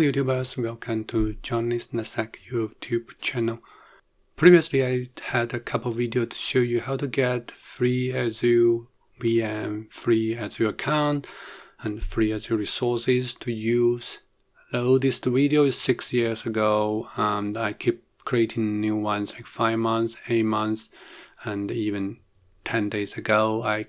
YouTubers, welcome to Johnny's NetSec YouTube channel. Previously I had a couple videos to show you how to get free Azure VM, free Azure account, and free Azure resources to use. Though this video is 6 years ago, and I keep creating new ones like 5 months, 8 months, and even 10 days ago I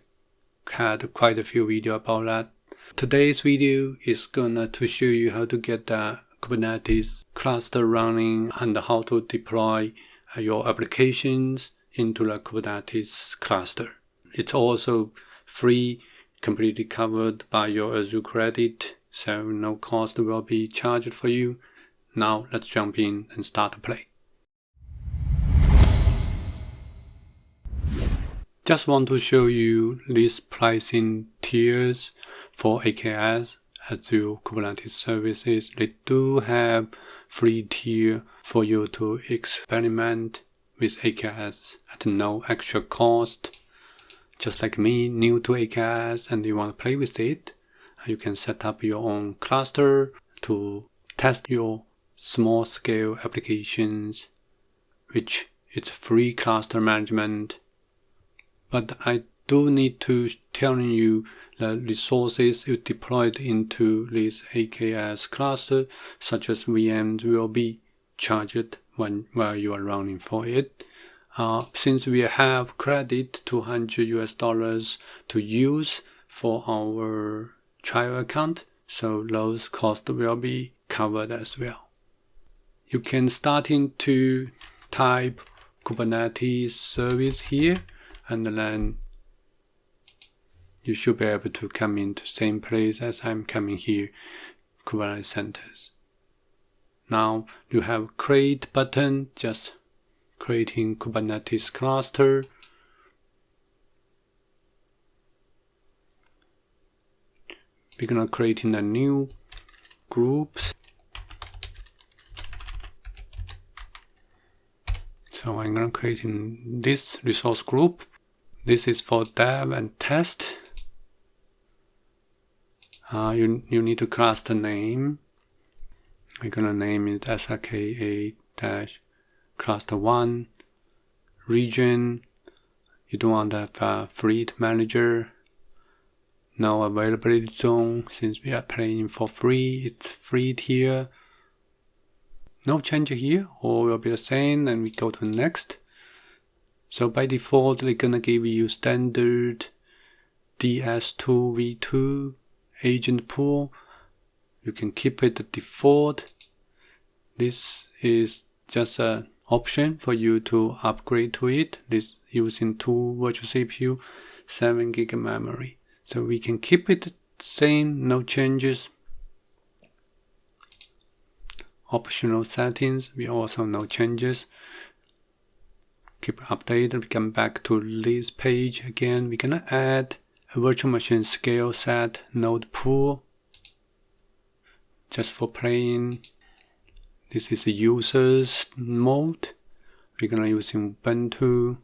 had quite a few videos about that. Today's video is gonna to show you how to get the Kubernetes cluster running and how to deploy your applications into the Kubernetes cluster. It's also free, completely covered by your Azure credit, so no cost will be charged for you. Now let's jump in and start to play. Just want to show you these pricing tiers for AKS, Azure Kubernetes Services. They do have free tier for you to experiment with AKS at no extra cost. Just like me, new to AKS and you want to play with it, you can set up your own cluster to test your small scale applications, which is free cluster management. But I do need to tell you the resources you deployed into this AKS cluster, such as VMs, will be charged while you are running for it. Since we have credit $200 to use for our trial account, so those costs will be covered as well. You can start to type Kubernetes service here, and then you should be able to come into the same place as I'm coming here, Kubernetes centers. Now you have create button, just creating Kubernetes cluster. We're gonna create in a new groups. So I'm gonna create in this resource group. This is for dev and test. You need to cluster name. I'm gonna name it SRK8-cluster1 region. You don't want to have a fleet manager. No availability zone, since we are playing for free. It's free here. No change here, all will be the same, and we go to next. So by default, they're gonna give you standard DS2v2 agent pool. You can keep it the default. This is just an option for you to upgrade to it. This using 2 virtual CPU, 7 GB memory. So we can keep it same, no changes. Optional settings, we also no changes. Keep updated. We come back to this page again. We're gonna add a virtual machine scale set node pool just for playing. This is the users mode. We're gonna use Ubuntu.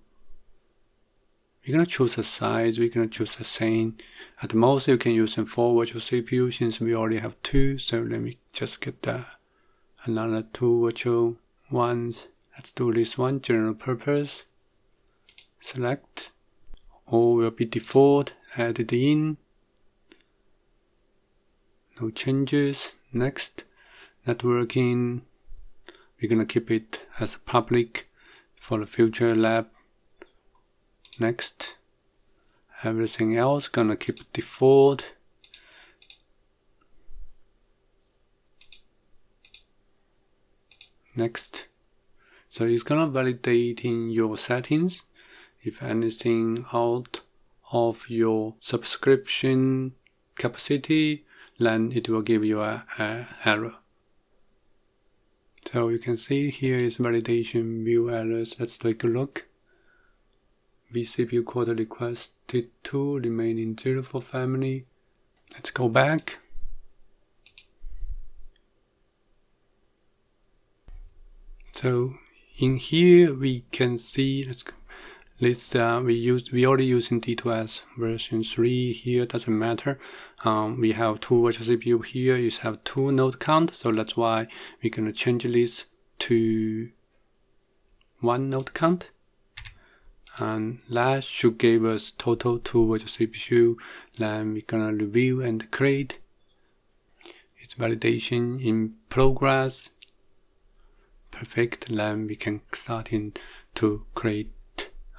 We're gonna choose a size. We're gonna choose the same. At most, you can use 4 virtual CPU since we already have 2. So let me just get another 2 virtual ones. Let's do this one, general purpose. Select. All will be default. Add it in. No changes. Next. Networking. We're gonna keep it as public for the future lab. Next. Everything else gonna keep it default. Next. So it's gonna validate in your settings. If anything out of your subscription capacity, then it will give you a error. So you can see here is validation view errors. Let's take a look. vCPU quota requested 2, remaining 0 for family. Let's go back. So in here we can see This we already using D2S version 3 here, doesn't matter. We have 2 virtual CPU here, you have 2 node count, so that's why we're gonna change this to 1 node count. And that should give us total 2 virtual CPU. Then we're gonna review and create. It's validation in progress. Perfect. Then we can start in to create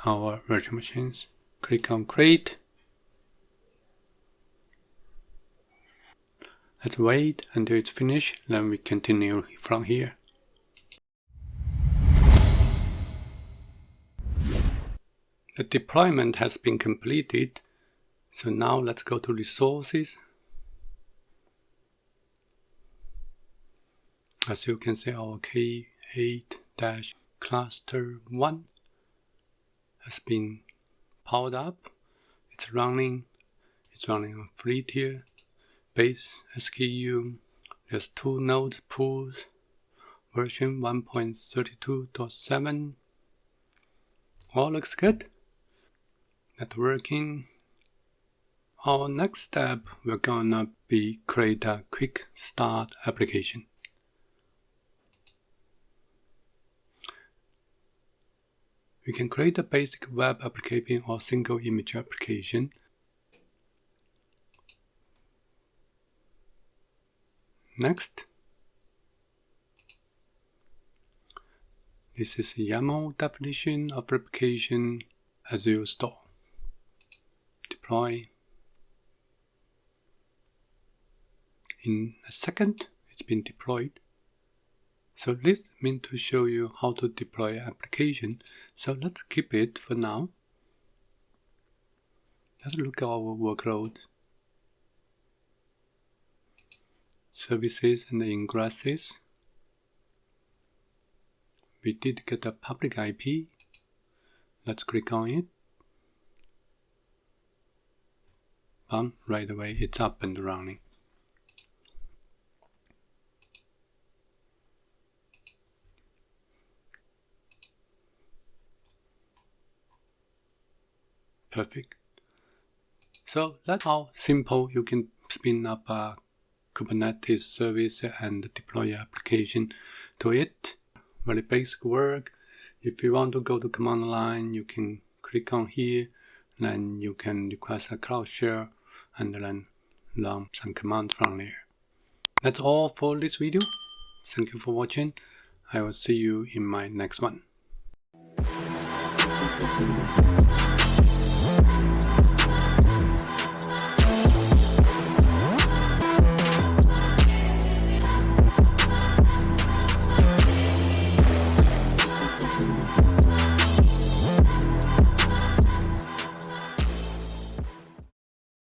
our virtual machines. Click on create. Let's wait until it's finished, then we continue from here. The deployment has been completed, so now let's go to resources. As you can see, our K8-cluster1 has been powered up. It's running on free tier base SKU. There's 2 nodes pools, version 1.32.7. All looks good. That's working. Our next step, we're gonna be create a quick start application. We can create a basic web application or single image application. Next, this is a YAML definition of application Azure store. Deploy. In a second, it's been deployed. So this means to show you how to deploy an application. So let's keep it for now. Let's look at our workload. Services and ingresses. We did get a public IP. Let's click on it. Bam, right away it's up and running. Perfect. So that's how simple you can spin up a Kubernetes service and deploy your application to it. Very basic work. If you want to go to command line, you can click on here, then you can request a cloud share and then run some commands from there. That's all for this video. Thank you for watching. I will see you in my next one.